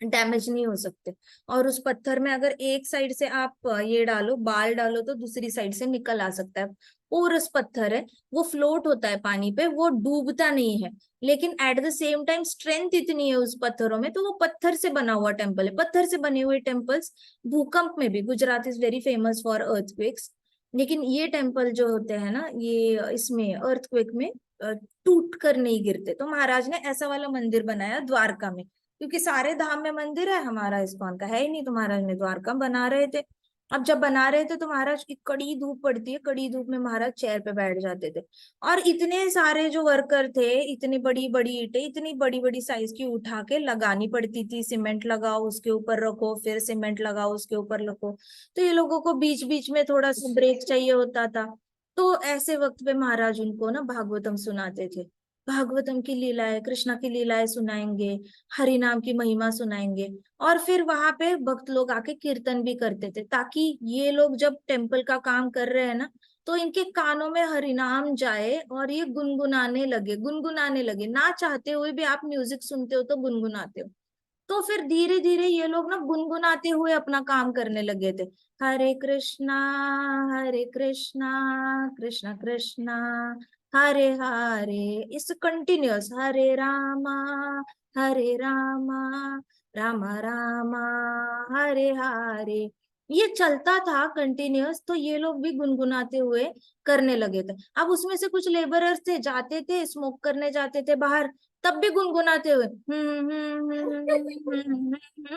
डैमेज नहीं हो सकते। और उस पत्थर में अगर एक साइड से आप ये डालो, बाल डालो, तो दूसरी साइड से निकल आ सकता है। पोरस पत्थर है, वो फ्लोट होता है पानी पे, वो डूबता नहीं है। लेकिन at the same time strength इतनी है उस पत्थरों में, तो वो पत्थर से बना हुआ टेम्पल है। पत्थर से बने हुए टेम्पल्स भूकंप में भी, Gujarat is very famous for earthquakes, लेकिन ये टेम्पल जो होते हैं ना, ये इसमें अर्थक्वेक में टूट कर नहीं गिरते। तो महाराज ने ऐसा वाला मंदिर बनाया द्वारका में, क्योंकि सारे धाम में मंदिर है, हमारा इस्कॉन का है ही नहीं, तो महाराज ने द्वारका बना रहे थे। अब जब बना रहे थे तो महाराज की कड़ी धूप पड़ती है, कड़ी धूप में महाराज चेयर पे बैठ जाते थे। और इतने सारे जो वर्कर थे, इतनी बड़ी बड़ी ईंटें, इतनी बड़ी बड़ी साइज की उठा के लगानी पड़ती थी। सीमेंट लगाओ उसके ऊपर रखो, फिर सीमेंट लगाओ उसके ऊपर रखो। तो ये लोगों को बीच बीच में थोड़ा सा ब्रेक चाहिए होता था। तो ऐसे वक्त पे महाराज उनको ना भागवतम सुनाते थे। भागवतम की लीलाएं, कृष्णा की लीलाएं सुनाएंगे, हरि नाम की महिमा सुनाएंगे। और फिर वहां पे भक्त लोग आके कीर्तन भी करते थे, ताकि ये लोग जब टेम्पल का काम कर रहे हैं ना, तो इनके कानों में हरि नाम जाए और ये गुनगुनाने लगे, गुनगुनाने लगे। ना चाहते हुए भी आप म्यूजिक सुनते हो तो गुनगुनाते हो। तो फिर धीरे धीरे ये लोग ना गुनगुनाते हुए अपना काम करने लगे थे। हरे कृष्णा कृष्ण कृष्णा हरे हरे, इस कंटिन्यूअस, हरे रामा राम रामा हरे हरे, ये चलता था कंटिन्यूअस। तो ये लोग भी गुनगुनाते हुए करने लगे थे। अब उसमें से कुछ लेबरर्स थे, जाते थे स्मोक करने जाते थे बाहर, तब भी गुनगुनाते हुए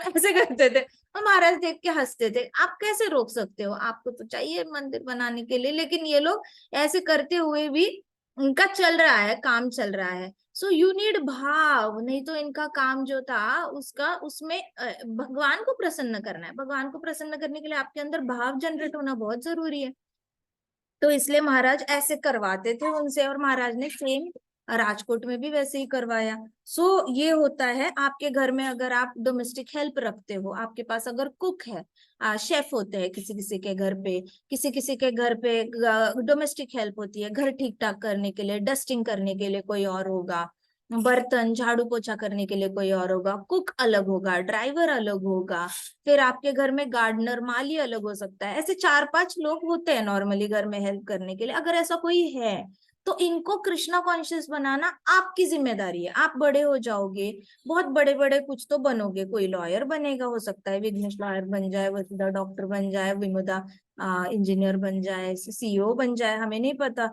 ऐसे करते थे। और महाराज देख के हंसते थे। आप कैसे रोक सकते हो, आपको तो चाहिए मंदिर बनाने के लिए, लेकिन ये लोग ऐसे करते हुए भी उनका चल रहा है, काम चल रहा है। सो यू नीड भाव, नहीं तो इनका काम जो था उसका, उसमें भगवान को प्रसन्न करना है। भगवान को प्रसन्न करने के लिए आपके अंदर भाव जनरेट होना बहुत जरूरी है। तो इसलिए महाराज ऐसे करवाते थे उनसे, और महाराज ने सेम राजकोट में भी वैसे ही करवाया। सो ये होता है आपके घर में, अगर आप डोमेस्टिक हेल्प रखते हो, आपके पास अगर कुक है, शेफ होते हैं किसी किसी के घर पे, किसी किसी के घर पे डोमेस्टिक हेल्प होती है, घर ठीक ठाक करने के लिए, डस्टिंग करने के लिए कोई और होगा, बर्तन झाड़ू पोछा करने के लिए कोई और होगा, कुक अलग होगा, ड्राइवर अलग होगा, फिर आपके घर में गार्डनर माली अलग हो सकता है। ऐसे 4-5 लोग होते हैं नॉर्मली घर में हेल्प करने के लिए। अगर ऐसा कोई है तो इनको कृष्णा कॉन्शियस बनाना आपकी जिम्मेदारी है। आप बड़े हो जाओगे, बहुत बड़े बड़े कुछ तो बनोगे, कोई लॉयर बनेगा, हो सकता है विघ्नेश लॉयर बन जाए, वसुधा डॉक्टर बन जाए, विनोदा इंजीनियर बन जाए, सीईओ बन जाए, हमें नहीं पता।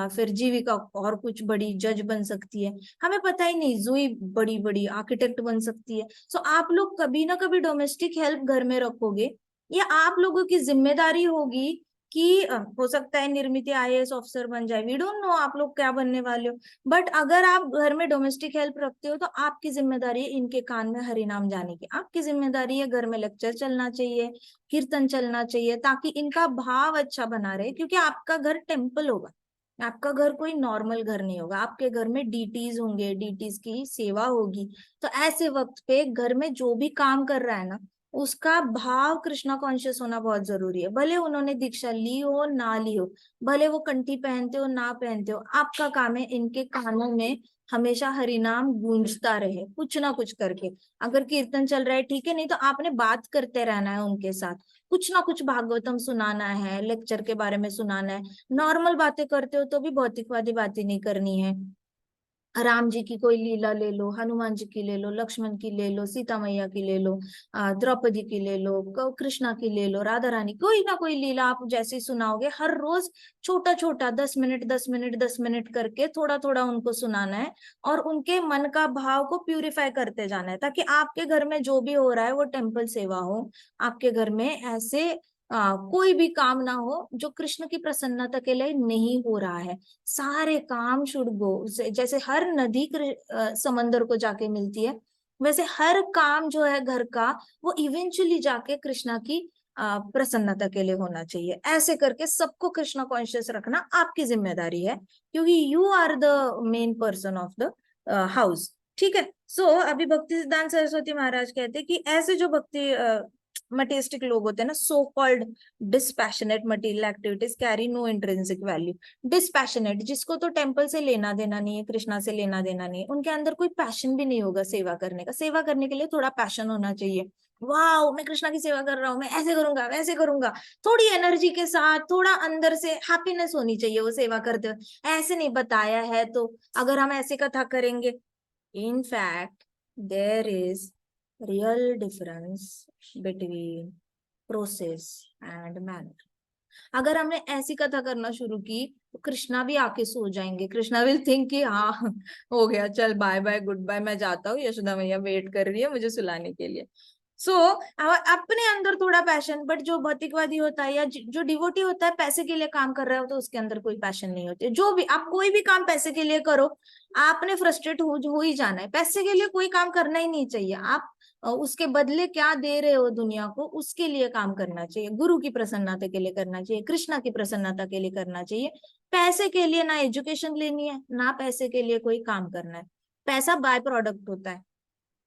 फिर जीविका और कुछ बड़ी जज बन सकती है, हमें पता ही नहीं। जुई बड़ी बड़ी आर्किटेक्ट बन सकती है। सो आप लोग कभी ना कभी डोमेस्टिक हेल्प घर में रखोगे, या आप लोगों की जिम्मेदारी होगी कि हो सकता है निर्मित आईएएस ऑफिसर बन जाए, वी डोंट नो आप लोग क्या बनने वाले हो। बट अगर आप घर में डोमेस्टिक हेल्प रखते हो, तो आपकी जिम्मेदारी है इनके कान में हरि नाम जाने की, आपकी जिम्मेदारी है घर में लेक्चर चलना चाहिए, कीर्तन चलना चाहिए, ताकि इनका भाव अच्छा बना रहे। क्योंकि आपका घर टेम्पल होगा, आपका घर कोई नॉर्मल घर नहीं होगा, आपके घर में डीटीज होंगे, डीटीज की सेवा होगी। तो ऐसे वक्त पे घर में जो भी काम कर रहा है ना, उसका भाव कृष्णा कॉन्शियस होना बहुत जरूरी है। भले उन्होंने दीक्षा ली हो ना ली हो, भले वो कंठी पहनते हो ना पहनते हो, आपका काम है इनके कानों में हमेशा हरिनाम गूंजता रहे, कुछ ना कुछ करके। अगर कीर्तन चल रहा है ठीक है, नहीं तो आपने बात करते रहना है उनके साथ, कुछ ना कुछ भागवतम सुनाना है, लेक्चर के बारे में सुनाना है। नॉर्मल बातें करते हो तो भी भौतिकवादी बातें नहीं करनी है। राम जी की कोई लीला ले लो, हनुमान जी की ले लो, लक्ष्मण की ले लो, सीता मैया की ले लो, द्रौपदी की ले लो, कृष्णा की ले लो, राधा रानी, कोई ना कोई लीला आप जैसे ही सुनाओगे हर रोज, छोटा छोटा 10 मिनट 10 मिनट 10 मिनट करके थोड़ा थोड़ा उनको सुनाना है। और उनके मन का भाव को प्यूरिफाई करते जाना है, ताकि आपके घर में जो भी हो रहा है वो टेम्पल सेवा हो। आपके घर में ऐसे कोई भी काम ना हो जो कृष्ण की प्रसन्नता के लिए नहीं हो रहा है। सारे काम शुड गो। जैसे हर नदी समंदर को जाके मिलती है, वैसे हर काम जो है घर का वो इवेंचुअली जाके कृष्णा की प्रसन्नता के लिए होना चाहिए। ऐसे करके सबको कृष्णा कॉन्शियस रखना आपकी जिम्मेदारी है, क्योंकि you are the main person of the house. ठीक है। सो अभी भक्ति सिद्धांत सरस्वती महाराज कहते हैं कि ऐसे जो भक्ति मटेरियलिस्टिक लोग होते हैं ना, so called dispassionate material activities carry no intrinsic value. Dispassionate, जिसको तो टेम्पल से लेना देना नहीं है, कृष्णा से लेना देना नहीं है, उनके अंदर कोई पैशन भी नहीं होगा सेवा करने का। सेवा करने के लिए थोड़ा पैशन होना चाहिए। वाह, मैं कृष्णा की सेवा कर रहा हूँ, मैं ऐसे करूंगा वैसे करूंगा, थोड़ी एनर्जी के साथ, थोड़ा अंदर से हैप्पीनेस होनी चाहिए वो सेवा करते हुए। ऐसे नहीं बताया है तो अगर हम ऐसे कथा करेंगे, in fact there is real difference between process and manner। अगर हमने ऐसी कथा करना शुरू की तो कृष्णा भी आके सो जाएंगे। कृष्णा विल थिंक कि हाँ हो गया, चल बाय बाय गुड बाय, मैं जाता हूँ, यशोदा मैया वेट कर रही है मुझे सुलाने के लिए। सो अपने अंदर थोड़ा पैशन, बट जो भौतिकवादी होता है या जो डिवोटी होता है पैसे के लिए काम कर रहा हो तो उसके अंदर कोई पैशन नहीं होती। जो भी आप कोई भी काम पैसे के लिए करो, आपने फ्रस्ट्रेट हो ही जाना है। पैसे के लिए कोई काम करना ही नहीं चाहिए। आप उसके बदले क्या दे रहे हो दुनिया को, उसके लिए काम करना चाहिए। गुरु की प्रसन्नता के लिए करना चाहिए, कृष्णा की प्रसन्नता के लिए करना चाहिए। पैसे के लिए ना एजुकेशन लेनी है, ना पैसे के लिए कोई काम करना है। पैसा बाय प्रोडक्ट होता है,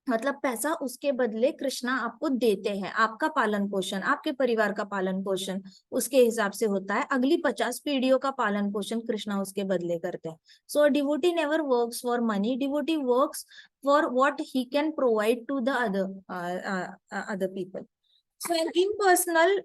मतलब पैसा उसके बदले कृष्णा आपको देते हैं। आपका पालन पोषण, आपके परिवार का पालन पोषण उसके हिसाब से होता है। अगली 50 पीढ़ियों का पालन पोषण कृष्णा उसके बदले करते हैं। So devotee never works for money, devotee works for what he can provide to the other people. So an impersonal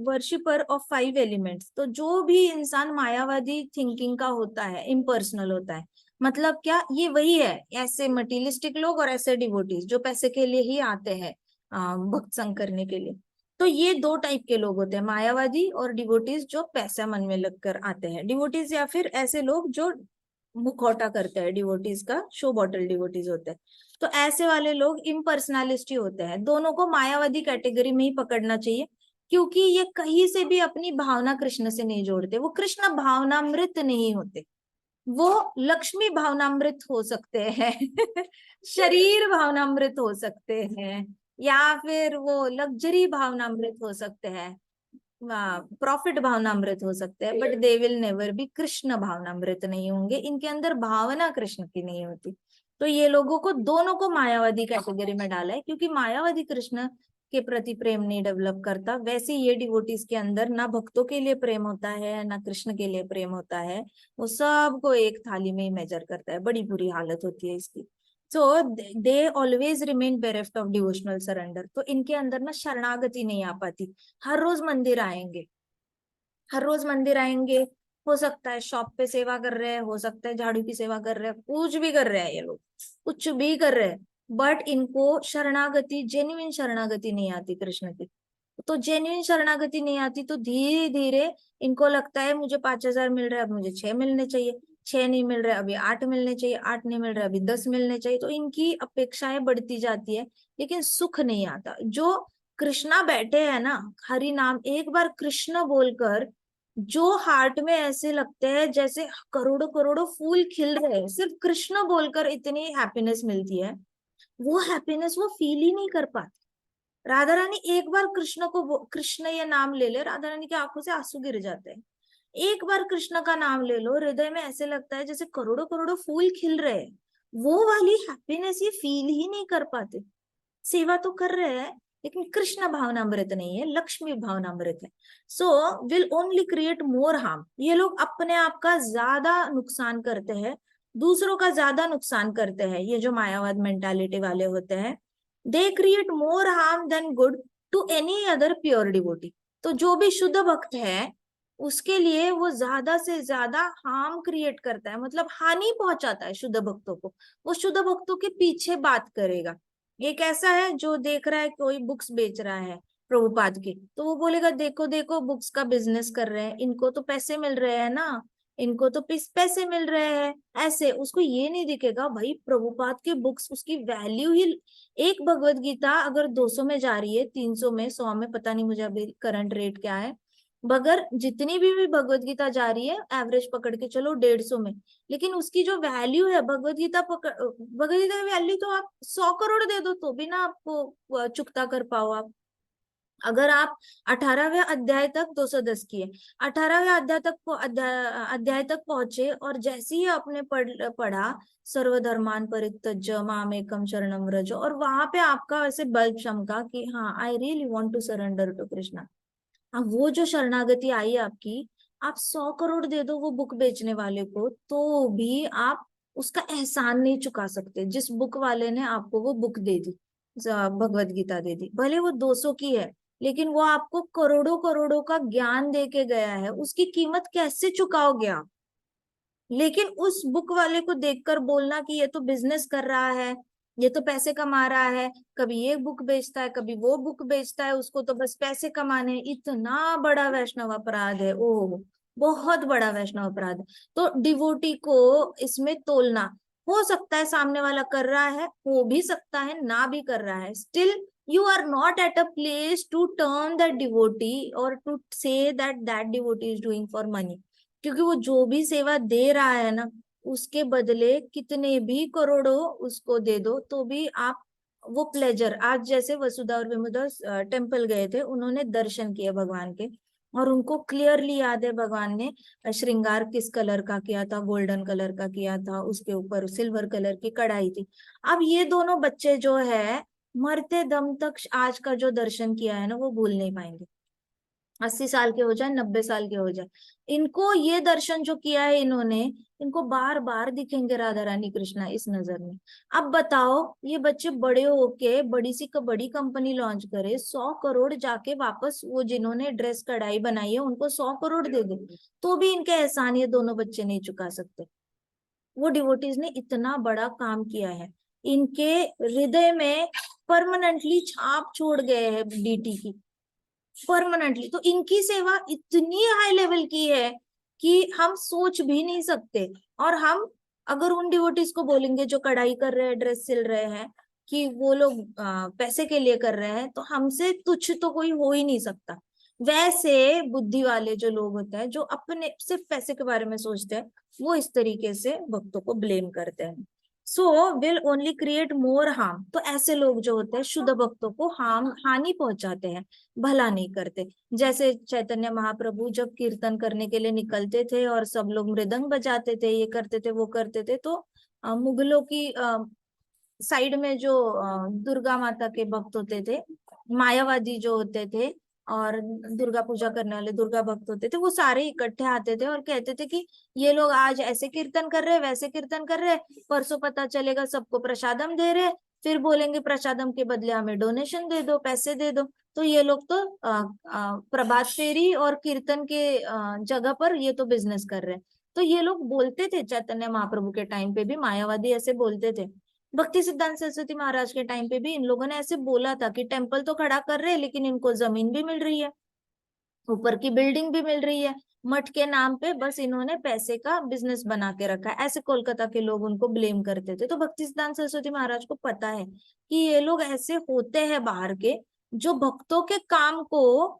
worshipper of 5 elements. तो जो भी इंसान मायावादी थिंकिंग का होता है, इम्पर्सनल होता है। मतलब क्या, ये वही है, ऐसे मटीरियलिस्टिक लोग और ऐसे डिवोटीज जो पैसे के लिए ही आते हैं भक्त संग करने के लिए। तो ये दो टाइप के लोग होते हैं, मायावादी और डिवोटीज जो पैसा मन में लगकर आते हैं। डिवोटीज या फिर ऐसे लोग जो मुखौटा करते हैं, डिवोटीज का शो बॉटल डिवोटीज होते हैं। तो ऐसे वाले लोग इम्पर्सनलिस्टी होते हैं। दोनों को मायावादी कैटेगरी में ही पकड़ना चाहिए, क्योंकि ये कहीं से भी अपनी भावना कृष्ण से नहीं जोड़ते। वो कृष्ण भावनामृत नहीं होते, वो लक्ष्मी भावनामृत हो सकते हैं शरीर भावनामृत हो सकते हैं, या फिर वो लग्जरी भावनामृत हो सकते हैं, प्रॉफिट भावनामृत हो सकते हैं, but they will never be Krishna भावनामृत नहीं होंगे। इनके अंदर भावना कृष्ण की नहीं होती। तो ये लोगों को, दोनों को मायावादी कैटेगरी में डाला है, क्योंकि मायावादी कृष्ण के प्रति प्रेम नहीं डेवलप करता। वैसे ये डिवोटीज के अंदर ना भक्तों के लिए प्रेम होता है, ना कृष्ण के लिए प्रेम होता है। वो सबको एक थाली में ही मेजर करता है। बड़ी बुरी हालत होती है इसकी। So they always remain bereft of devotional surrender. तो इनके अंदर ना शरणागति नहीं आ पाती। हर रोज मंदिर आएंगे, हर रोज मंदिर आएंगे, हो सकता है शॉप पे सेवा कर रहे हैं, हो सकता है झाड़ू की सेवा कर रहे हैं, कुछ भी कर रहे हैं ये लोग, कुछ भी कर रहे हैं, बट इनको शरणागति, जेन्युइन शरणागति नहीं आती कृष्ण की। तो जेन्युइन शरणागति नहीं आती तो धीरे धीरे इनको लगता है मुझे 5,000 मिल रहा है, अब मुझे 6 मिलने चाहिए, 6 नहीं मिल रहा है अभी 8 मिलने चाहिए, 8 नहीं मिल रहा है अभी 10 मिलने चाहिए। तो इनकी अपेक्षाएं बढ़ती जाती है, लेकिन सुख नहीं आता। जो कृष्णा बैठे हैं ना, हरि नाम एक बार कृष्ण बोलकर, जो हार्ट में ऐसे लगते हैं जैसे करोड़ों करोड़ों फूल खिल रहे हैं, सिर्फ कृष्ण बोलकर इतनी हैप्पीनेस मिलती है। वो हैप्पीनेस वो फील ही नहीं कर पाते। राधा रानी एक बार कृष्ण को, कृष्ण ये नाम ले ले, राधा रानी की आंखों से आंसू गिर जाते हैं। एक बार कृष्ण का नाम ले लो, हृदय में ऐसे लगता है जैसे करोड़ों करोड़ों फूल खिल रहे हैं। वो वाली हैप्पीनेस ये फील ही नहीं कर पाते। सेवा तो कर रहे हैं, लेकिन कृष्ण भावनामृत नहीं है, लक्ष्मी भावनामृत है। So will only create more harm. ये लोग अपने आप का ज्यादा नुकसान करते हैं, दूसरों का ज्यादा नुकसान करते हैं। ये जो मायावाद मेंटालिटी वाले होते हैं, they create more harm than good to any other pure devotee. तो जो भी शुद्ध भक्त है उसके लिए वो ज्यादा से ज्यादा हार्म क्रिएट करता है, मतलब हानि पहुंचाता है शुद्ध भक्तों को। वो शुद्ध भक्तों के पीछे बात करेगा। एक ऐसा है जो देख रहा है कोई बुक्स बेच रहा है प्रभुपाद की, तो वो बोलेगा देखो देखो बुक्स का बिजनेस कर रहे हैं, इनको तो पैसे मिल रहे हैं ना, इनको तो पैसे मिल रहे हैं। ऐसे उसको ये नहीं दिखेगा भाई प्रभुपाद की बुक्स, उसकी वैल्यू ही, एक भगवत गीता अगर 200 में जा रही है, 300 में, 100 में, पता नहीं मुझे अभी करंट रेट क्या है, मगर जितनी भी भगवत गीता जा रही है एवरेज पकड़ के चलो 150 में, लेकिन उसकी जो वैल्यू है भगवत गीता की वैल्यू तो आप 100 करोड़ दे दो तो भी ना आपको चुकता कर पाओ आप। अगर आप 18वें अध्याय तक 210 किए, 18वें अध्याय तक पहुंचे और जैसे ही आपने पढ़ा सर्वधर्मान परित्यज्य मामेकम शरणम व्रज, और वहां पे आपका वैसे बल्ब चमका कि हाँ I really want to surrender to Krishna, अब वो जो शरणागति आई आपकी, आप 100 करोड़ दे दो वो बुक बेचने वाले को तो भी आप उसका एहसान नहीं चुका सकते। जिस बुक वाले ने आपको वो बुक दे दी, भगवत गीता दे दी, भले वो 200 की है, लेकिन वो आपको करोड़ों करोड़ों का ज्ञान दे के गया है, उसकी कीमत कैसे चुकाओगे आप? लेकिन उस बुक वाले को देखकर बोलना कि ये तो बिजनेस कर रहा है, ये तो पैसे कमा रहा है, कभी ये बुक बेचता है कभी वो बुक बेचता है, उसको तो बस पैसे कमाने, इतना बड़ा वैष्णव अपराध है। ओह, बहुत बड़ा वैष्णव अपराध है। तो डिवोटी को इसमें तोलना, हो सकता है सामने वाला कर रहा है, हो भी सकता है ना भी कर रहा है, still you are not at a place to turn that devotee or to say that that devotee is doing for money, क्योंकि वो जो भी सेवा दे रहा है ना, उसके बदले कितने भी करोड़ों उसको दे दो तो भी आप वो प्लेजर, आज जैसे वसुधा और विमुधा टेम्पल गए थे, उन्होंने दर्शन किए भगवान के और उनको क्लियरली याद है भगवान ने श्रृंगार किस कलर का किया था, गोल्डन कलर का किया था, उसके ऊपर सिल्वर कलर की कढ़ाई थी। अब ये दोनों बच्चे जो है मरते दम तक आज का जो दर्शन किया है ना वो भूल नहीं पाएंगे, 80 साल के हो जाए 90 साल के हो जाए, इनको ये दर्शन जो किया है इन्होंने, इनको बार बार दिखेंगे राधा रानी कृष्णा इस नजर में। अब बताओ ये बच्चे बड़े होके बड़ी सी बड़ी कंपनी लॉन्च करे, 100 करोड़ जाके वापस वो जिन्होंने ड्रेस कढ़ाई बनाई है उनको 100 करोड़ दे दे, तो भी इनके एहसान ये दोनों बच्चे नहीं चुका सकते। वो डिवोटीज ने इतना बड़ा काम किया है, इनके हृदय में परमानेंटली छाप छोड़ गए हैं डीटी की, परमानेंटली। तो इनकी सेवा इतनी हाई लेवल की है कि हम सोच भी नहीं सकते। और हम अगर उन डिवोटीज को बोलेंगे जो कढ़ाई कर रहे हैं ड्रेस सिल रहे हैं कि वो लोग पैसे के लिए कर रहे हैं, तो हमसे तुच्छ तो कोई हो ही नहीं सकता। वैसे बुद्धि वाले जो लोग होते हैं जो अपने सिर्फ पैसे के बारे में सोचते हैं, वो इस तरीके से भक्तों को ब्लेम करते हैं, so will only create more harm. तो ऐसे लोग जो होते हैं शुद्ध भक्तों को हानि पहुंचाते हैं, भला नहीं करते। जैसे चैतन्य महाप्रभु जब कीर्तन करने के लिए निकलते थे और सब लोग मृदंग बजाते थे, ये करते थे वो करते थे, तो मुगलों की साइड में जो दुर्गा माता के भक्त होते थे, मायावादी जो होते थे और दुर्गा पूजा करने वाले दुर्गा भक्त होते थे, वो सारे इकट्ठे आते थे और कहते थे कि ये लोग आज ऐसे कीर्तन कर रहे हैं वैसे कीर्तन कर रहे हैं, परसों पता चलेगा सबको प्रसादम दे रहे हैं, फिर बोलेंगे प्रसादम के बदले हमें डोनेशन दे दो, पैसे दे दो। तो ये लोग तो प्रभात फेरी और कीर्तन के जगह पर ये तो बिजनेस कर रहे हैं। तो ये लोग बोलते थे चैतन्य महाप्रभु के टाइम पे भी, मायावादी ऐसे बोलते थे। भक्ति सिद्धांत सरस्वती महाराज के टाइम पे भी इन लोगों ने ऐसे बोला था कि टेम्पल तो खड़ा कर रहे हैं लेकिन इनको जमीन भी मिल रही है, ऊपर की बिल्डिंग भी मिल रही है, मठ के नाम पे बस इन्होंने पैसे का बिजनेस बना के रखा है। ऐसे कोलकाता के लोग उनको ब्लेम करते थे। तो भक्ति सिद्धांत सरस्वती महाराज को पता है कि ये लोग ऐसे होते हैं बाहर के जो भक्तों के काम को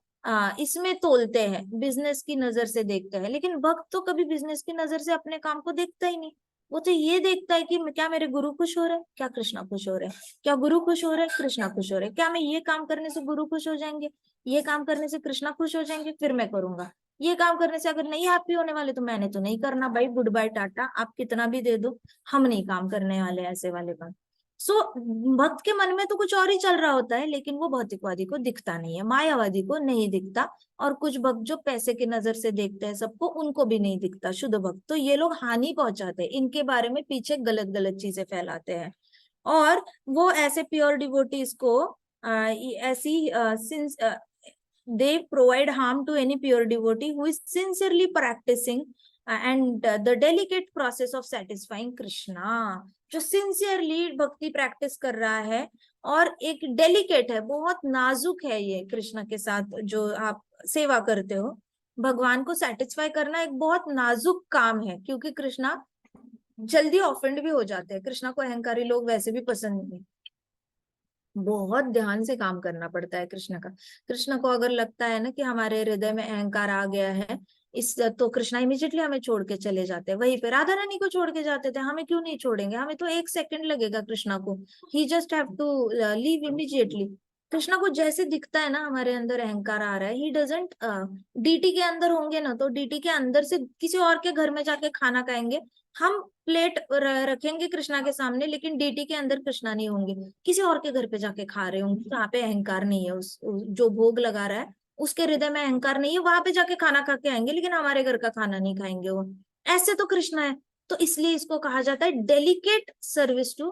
इसमें तोलते हैं, बिजनेस की नजर से देखते हैं, लेकिन भक्त तो कभी बिजनेस की नजर से अपने काम को देखता ही नहीं। वो तो ये देखता है कि क्या मेरे गुरु खुश हो रहे हैं, क्या कृष्णा खुश हो रहे हैं, क्या गुरु खुश हो रहे हैं कृष्णा खुश हो रहे हैं, क्या मैं ये काम करने से गुरु खुश हो जाएंगे, ये काम करने से कृष्णा खुश हो जाएंगे फिर मैं करूंगा, ये काम करने से अगर नहीं हैप्पी होने वाले तो मैंने तो नहीं करना भाई, गुड बाय टाटा, आप कितना भी दे दो हम नहीं काम करने वाले ऐसे वाले काम। सो भक्त के मन में तो कुछ और ही चल रहा होता है, लेकिन वो भौतिकवादी को दिखता नहीं है, मायावादी को नहीं दिखता, और कुछ भक्त जो पैसे की नजर से देखते हैं सबको, उनको भी नहीं दिखता शुद्ध भक्त। तो ये लोग हानि पहुंचाते हैं, इनके बारे में पीछे गलत गलत चीजें फैलाते हैं। और वो ऐसे प्योर डिवोटीज को ऐसी since they provide harm to any pure devotee who is sincerely practicing and the delicate process of satisfying Krishna। जो सिंसियरली भक्ति प्रैक्टिस कर रहा है और एक डेलिकेट है, बहुत नाजुक है ये कृष्ण के साथ जो आप सेवा करते हो, भगवान को सेटिस्फाई करना एक बहुत नाजुक काम है, क्योंकि कृष्णा जल्दी ऑफेंड भी हो जाते हैं, कृष्णा को अहंकारी लोग वैसे भी पसंद नहीं। बहुत ध्यान से काम करना पड़ता है कृष्ण का। कृष्ण को अगर लगता है ना कि हमारे हृदय में अहंकार आ गया है, इस तो कृष्णा इमीडिएटली हमें छोड़ के चले जाते हैं। वहीं पे राधा रानी को छोड़ के जाते थे, हमें क्यों नहीं छोड़ेंगे? हमें तो 1 सेकंड लगेगा कृष्णा को। He just have to leave immediately. Krishna को जैसे दिखता है ना हमारे अंदर अहंकार आ रहा है, ही डजेंट। डीटी के अंदर होंगे ना तो डीटी के अंदर से किसी और के घर में जाके खाना खाएंगे। हम प्लेट रखेंगे कृष्णा के सामने, लेकिन डीटी के अंदर कृष्णा नहीं होंगे, किसी और के घर पे जाके खा रहे होंगे जहाँ पे अहंकार नहीं है। जो भोग लगा रहा है उसके हृदय में अहंकार नहीं है, वहां पे जाके खाना खा के आएंगे, लेकिन हमारे घर का खाना नहीं खाएंगे वो। ऐसे तो कृष्णा है। तो इसलिए इसको कहा जाता है delicate service to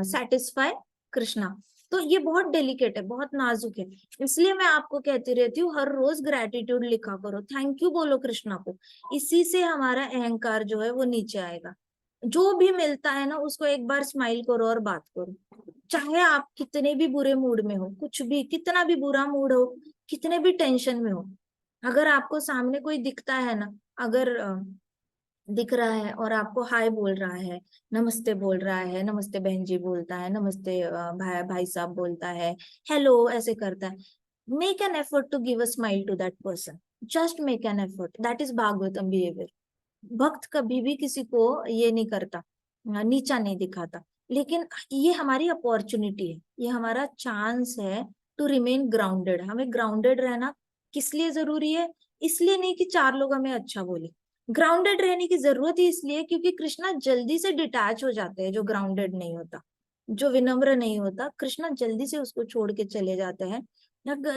satisfy Krishna. तो ये बहुत डेलिकेट है, बहुत नाजुक है। इसलिए मैं आपको कहती रहती हूँ हर रोज ग्रेटिट्यूड लिखा करो, थैंक यू बोलो कृष्णा को। इसी से हमारा अहंकार जो है वो नीचे आएगा। जो भी मिलता है ना उसको एक बार स्माइल करो और बात करो। चाहे आप कितने भी बुरे मूड में हो, कुछ भी कितना भी बुरा मूड हो, कितने भी टेंशन में हो, अगर आपको सामने कोई दिखता है ना, अगर दिख रहा है और आपको हाय बोल रहा है, नमस्ते बोल रहा है, नमस्ते बहन जी बोलता है, नमस्ते भाई भाई साहब बोलता है, हेलो ऐसे करता है, make an effort to give a smile to that person. Just make an effort, that is Bhagavatam behaviour. भक्त कभी भी किसी को ये नहीं करता, नीचा नहीं दिखाता। लेकिन ये हमारी अपॉर्चुनिटी है, ये हमारा चांस है टू रिमेन ग्राउंडेड। हमें ग्राउंडेड रहना किस लिए जरूरी है? इसलिए नहीं कि 4 लोग हमें अच्छा बोले। ग्राउंडेड रहने की जरूरत ही इसलिए क्योंकि कृष्णा जल्दी से डिटैच हो जाते हैं। जो ग्राउंडेड नहीं होता, जो विनम्र नहीं होता, कृष्णा जल्दी से उसको छोड़ के चले जाते हैं।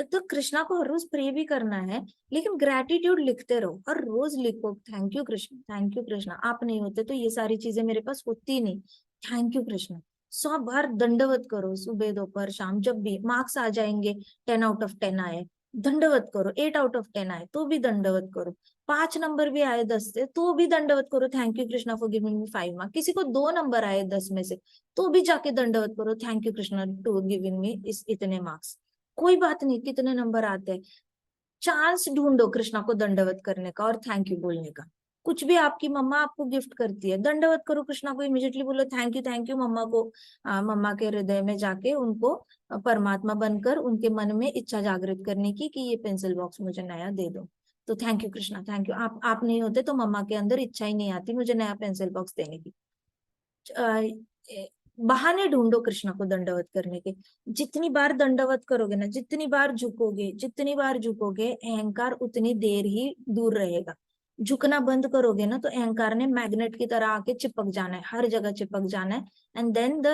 तो कृष्णा को हर रोज प्रे भी करना है, लेकिन ग्रेटिट्यूड लिखते रहो, हर रोज लिखो, thank you Krishna, thank you Krishna, आप नहीं होते तो ये सारी चीजें मेरे पास होती नहीं। Thank you Krishna. 100 बार दंडवत करो, सुबह दोपहर शाम, जब भी मार्क्स आ जाएंगे, 10 आउट ऑफ 10 आए, दंडवत करो। 8 आउट ऑफ 10 आए तो भी दंडवत करो। 5 नंबर भी आए 10 से तो भी दंडवत करो, thank you Krishna for giving me 5 marks. किसी को 2 नंबर आए 10 में से तो भी जाके दंडवत करो, thank you Krishna to giving me इस इतने मार्क्स। कोई बात नहीं कितने नंबर आते हैं, चांस ढूंढो कृष्णा को दंडवत करने का और थैंक यू बोलने का। कुछ भी आपकी मम्मा आपको गिफ्ट करती है, दंडवत करो कृष्णा को, इमीडिएटली बोलो थैंक यू मम्मा को। मम्मा के हृदय में जाके उनको परमात्मा बनकर उनके मन में इच्छा जागृत करने की कि ये पेंसिल बॉक्स मुझे नया दे दो। तो thank you Krishna, thank you, आप नहीं होते तो मम्मा के अंदर इच्छा ही नहीं आती मुझे नया पेंसिल बॉक्स देने की। अ, बहाने ढूंढो कृष्णा को दंडवत करने के। जितनी बार दंडवत करोगे ना, जितनी बार झुकोगे अहंकार उतनी देर ही दूर रहेगा। झुकना बंद करोगे ना तो अहंकार ने मैग्नेट की तरह आके चिपक जाना है, हर जगह चिपक जाना है। And then the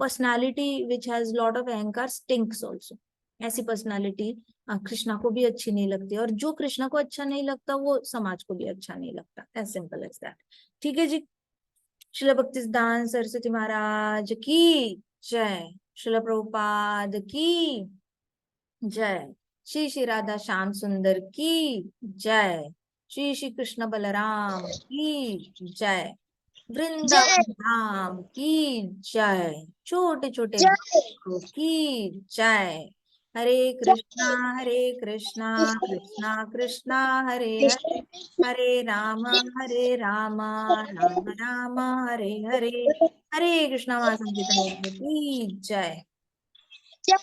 personality which has lot of अहंकार स्टिंक्स ऑल्सो। ऐसी पर्सनालिटी कृष्णा को भी अच्छी नहीं लगती, और जो कृष्णा को अच्छा नहीं लगता वो समाज को भी अच्छा नहीं लगता। As simple as that. ठीक है जी। शिला भक्तिसिद्धांत सरस्वती महाराज की जय। शिला प्रभुपाद की जय। श्री श्री राधा श्याम सुंदर की जय। श्री श्री कृष्ण बलराम की जय। जय वृंदावन धाम की जय। छोटे छोटे जय बच्चों की जय। हरे कृष्णा कृष्णा कृष्णा हरे हरे, हरे राम राम राम हरे हरे, हरे कृष्णा महासंकीर्तन की जय। जय